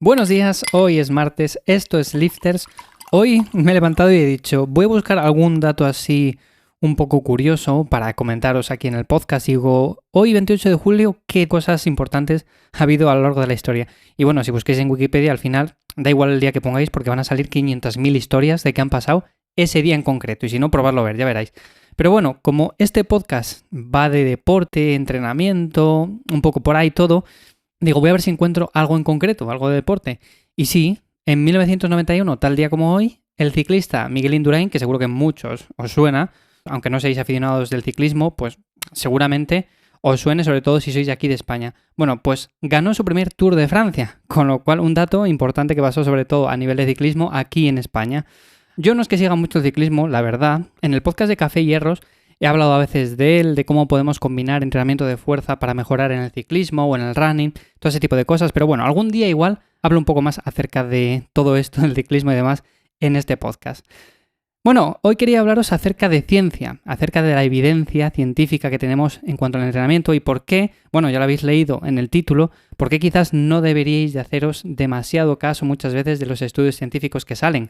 Buenos días, hoy es martes, esto es Lifters. Hoy me he levantado y he dicho, voy a buscar algún dato así un poco curioso para comentaros aquí en el podcast. Digo, hoy 28 de julio, ¿qué cosas importantes ha habido a lo largo de la historia? Y bueno, si busquéis en Wikipedia, al final, da igual el día que pongáis porque van a salir 500.000 historias de qué han pasado ese día en concreto. Y si no, probadlo a ver, ya veréis. Pero bueno, como este podcast va de deporte, entrenamiento, un poco por ahí todo, digo, voy a ver si encuentro algo en concreto, algo de deporte. Y sí, en 1991, tal día como hoy, el ciclista Miguel Indurain, que seguro que muchos os suena, aunque no seáis aficionados del ciclismo, pues seguramente os suene, sobre todo si sois de aquí de España. Bueno, pues ganó su primer Tour de Francia, con lo cual un dato importante que pasó sobre todo a nivel de ciclismo aquí en España. Yo no es que siga mucho el ciclismo, la verdad. En el podcast de Café y Hierros he hablado a veces de él, de cómo podemos combinar entrenamiento de fuerza para mejorar en el ciclismo o en el running, todo ese tipo de cosas. Pero bueno, algún día igual hablo un poco más acerca de todo esto del ciclismo y demás en este podcast. Bueno, hoy quería hablaros acerca de ciencia, acerca de la evidencia científica que tenemos en cuanto al entrenamiento y por qué, bueno, ya lo habéis leído en el título, por qué quizás no deberíais de haceros demasiado caso muchas veces de los estudios científicos que salen.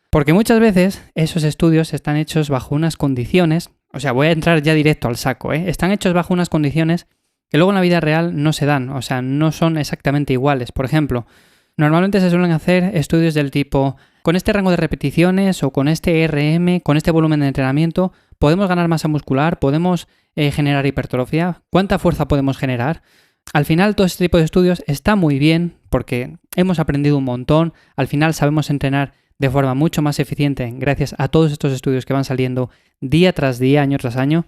Porque muchas veces esos estudios están hechos bajo unas condiciones, o sea, voy a entrar ya directo al saco, están hechos bajo unas condiciones que luego en la vida real no se dan, o sea, no son exactamente iguales. Por ejemplo, normalmente se suelen hacer estudios del tipo, con este rango de repeticiones o con este RM, con este volumen de entrenamiento, ¿podemos ganar masa muscular? ¿Podemos generar hipertrofia? ¿Cuánta fuerza podemos generar? Al final todo este tipo de estudios está muy bien porque hemos aprendido un montón, al final sabemos entrenar de forma mucho más eficiente gracias a todos estos estudios que van saliendo día tras día, año tras año,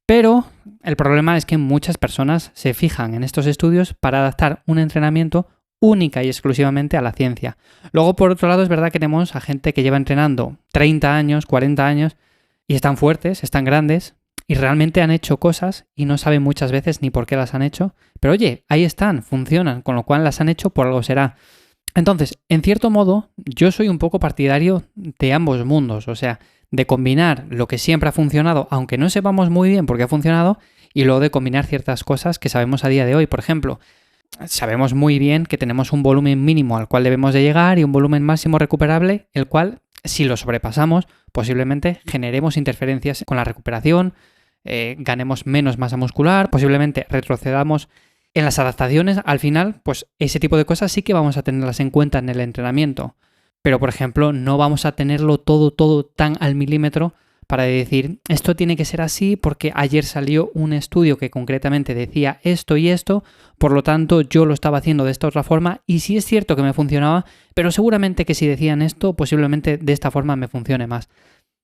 pero el problema es que muchas personas se fijan en estos estudios para adaptar un entrenamiento única y exclusivamente a la ciencia. Luego, por otro lado, es verdad que tenemos a gente que lleva entrenando 30 años, 40 años y están fuertes, están grandes y realmente han hecho cosas y no saben muchas veces ni por qué las han hecho, pero oye, ahí están, funcionan, con lo cual las han hecho por algo será. Entonces, en cierto modo, yo soy un poco partidario de ambos mundos, o sea, de combinar lo que siempre ha funcionado, aunque no sepamos muy bien por qué ha funcionado, y luego de combinar ciertas cosas que sabemos a día de hoy. Por ejemplo, sabemos muy bien que tenemos un volumen mínimo al cual debemos de llegar y un volumen máximo recuperable, el cual, si lo sobrepasamos, posiblemente generemos interferencias con la recuperación, ganemos menos masa muscular, posiblemente retrocedamos en las adaptaciones. Al final, pues ese tipo de cosas sí que vamos a tenerlas en cuenta en el entrenamiento. Pero, por ejemplo, no vamos a tenerlo todo tan al milímetro para decir, esto tiene que ser así porque ayer salió un estudio que concretamente decía esto y esto, por lo tanto yo lo estaba haciendo de esta otra forma y sí es cierto que me funcionaba, pero seguramente que si decían esto, posiblemente de esta forma me funcione más.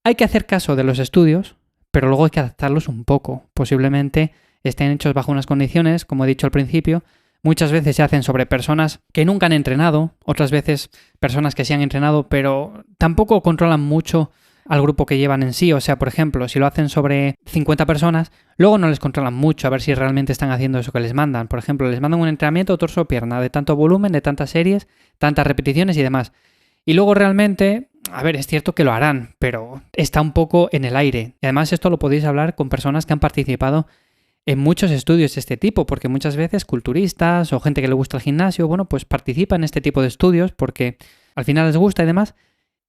Hay que hacer caso de los estudios, pero luego hay que adaptarlos un poco. Posiblemente estén hechos bajo unas condiciones, como he dicho al principio. Muchas veces se hacen sobre personas que nunca han entrenado, otras veces personas que sí han entrenado, pero tampoco controlan mucho al grupo que llevan en sí. O sea, por ejemplo, si lo hacen sobre 50 personas, luego no les controlan mucho a ver si realmente están haciendo eso que les mandan. Por ejemplo, les mandan un entrenamiento torso-pierna de tanto volumen, de tantas series, tantas repeticiones y demás. Y luego realmente, a ver, es cierto que lo harán, pero está un poco en el aire. Y además esto lo podéis hablar con personas que han participado en muchos estudios de este tipo, porque muchas veces culturistas o gente que le gusta el gimnasio, bueno, pues participa en este tipo de estudios porque al final les gusta y demás,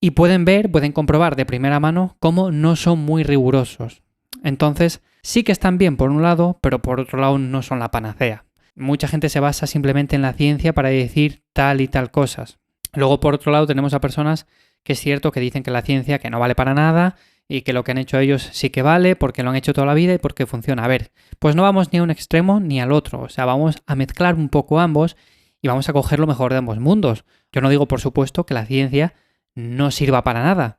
y pueden comprobar de primera mano cómo no son muy rigurosos. Entonces, sí que están bien por un lado, pero por otro lado no son la panacea. Mucha gente se basa simplemente en la ciencia para decir tal y tal cosas. Luego, por otro lado, tenemos a personas que es cierto que dicen que la ciencia que no vale para nada y que lo que han hecho ellos sí que vale porque lo han hecho toda la vida y porque funciona. A ver, pues no vamos ni a un extremo ni al otro. O sea, vamos a mezclar un poco ambos y vamos a coger lo mejor de ambos mundos. Yo no digo, por supuesto, que la ciencia no sirva para nada.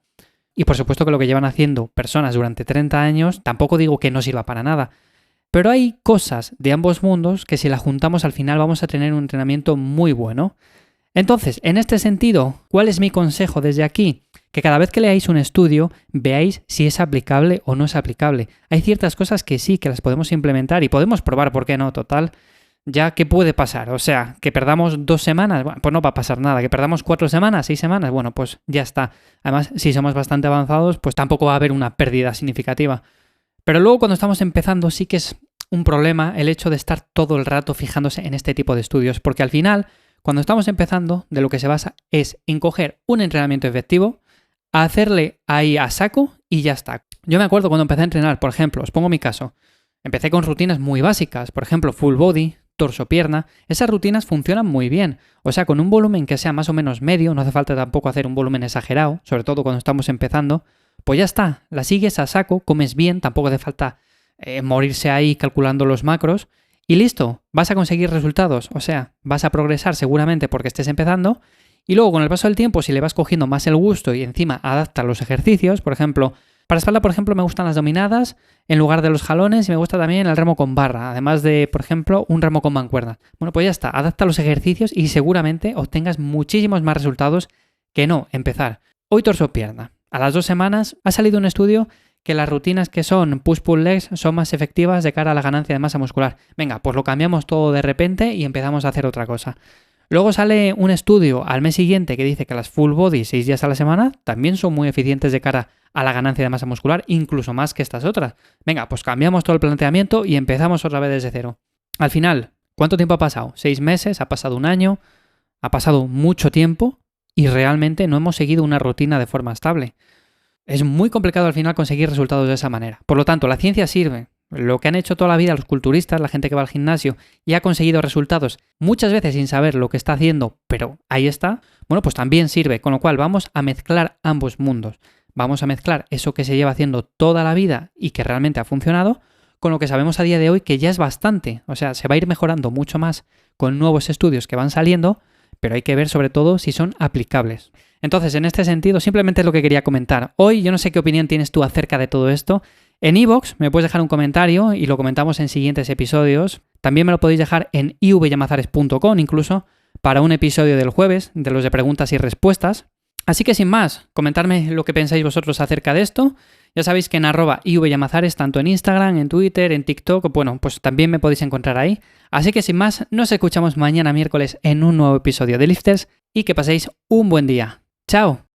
Y por supuesto que lo que llevan haciendo personas durante 30 años, tampoco digo que no sirva para nada. Pero hay cosas de ambos mundos que si las juntamos al final vamos a tener un entrenamiento muy bueno. Entonces, en este sentido, ¿cuál es mi consejo desde aquí? Que cada vez que leáis un estudio, veáis si es aplicable o no es aplicable. Hay ciertas cosas que sí, que las podemos implementar y podemos probar, ¿por qué no? Total, ya, ¿qué puede pasar? O sea, que perdamos 2 semanas, bueno, pues no va a pasar nada. Que perdamos 4 semanas, 6 semanas, bueno, pues ya está. Además, si somos bastante avanzados, pues tampoco va a haber una pérdida significativa. Pero luego cuando estamos empezando sí que es un problema el hecho de estar todo el rato fijándose en este tipo de estudios, porque al final, cuando estamos empezando, de lo que se basa es en coger un entrenamiento efectivo, hacerle ahí a saco y ya está. Yo me acuerdo cuando empecé a entrenar, por ejemplo, os pongo mi caso, empecé con rutinas muy básicas, por ejemplo, full body, torso-pierna, esas rutinas funcionan muy bien. O sea, con un volumen que sea más o menos medio, no hace falta tampoco hacer un volumen exagerado, sobre todo cuando estamos empezando, pues ya está, la sigues a saco, comes bien, tampoco hace falta morirse ahí calculando los macros, y listo, vas a conseguir resultados, o sea, vas a progresar seguramente porque estés empezando, y luego con el paso del tiempo, si le vas cogiendo más el gusto y encima adaptas los ejercicios, por ejemplo, para espalda, por ejemplo, me gustan las dominadas en lugar de los jalones y me gusta también el remo con barra, además de, por ejemplo, un remo con mancuerna. Bueno, pues ya está, adapta los ejercicios y seguramente obtengas muchísimos más resultados que no empezar. Hoy torso-pierna. A las 2 semanas ha salido un estudio que las rutinas que son push-pull legs son más efectivas de cara a la ganancia de masa muscular. Venga, pues lo cambiamos todo de repente y empezamos a hacer otra cosa. Luego sale un estudio al mes siguiente que dice que las full body 6 días a la semana también son muy eficientes de cara a la ganancia de masa muscular, incluso más que estas otras. Venga, pues cambiamos todo el planteamiento y empezamos otra vez desde cero. Al final, ¿cuánto tiempo ha pasado? 6 meses, ha pasado un año, ha pasado mucho tiempo y realmente no hemos seguido una rutina de forma estable. Es muy complicado al final conseguir resultados de esa manera. Por lo tanto, la ciencia sirve. Lo que han hecho toda la vida los culturistas, la gente que va al gimnasio y ha conseguido resultados muchas veces sin saber lo que está haciendo, pero ahí está, bueno, pues también sirve. Con lo cual vamos a mezclar ambos mundos. Vamos a mezclar eso que se lleva haciendo toda la vida y que realmente ha funcionado con lo que sabemos a día de hoy que ya es bastante. O sea, se va a ir mejorando mucho más con nuevos estudios que van saliendo, pero hay que ver sobre todo si son aplicables. Entonces, en este sentido, simplemente es lo que quería comentar. Hoy yo no sé qué opinión tienes tú acerca de todo esto. En iVoox me puedes dejar un comentario y lo comentamos en siguientes episodios. También me lo podéis dejar en ivyamazares.com incluso para un episodio del jueves, de los de preguntas y respuestas. Así que sin más, comentarme lo que pensáis vosotros acerca de esto. Ya sabéis que en @ivyamazares, tanto en Instagram, en Twitter, en TikTok, bueno, pues también me podéis encontrar ahí. Así que sin más, nos escuchamos mañana miércoles en un nuevo episodio de Lifters y que paséis un buen día. ¡Chao!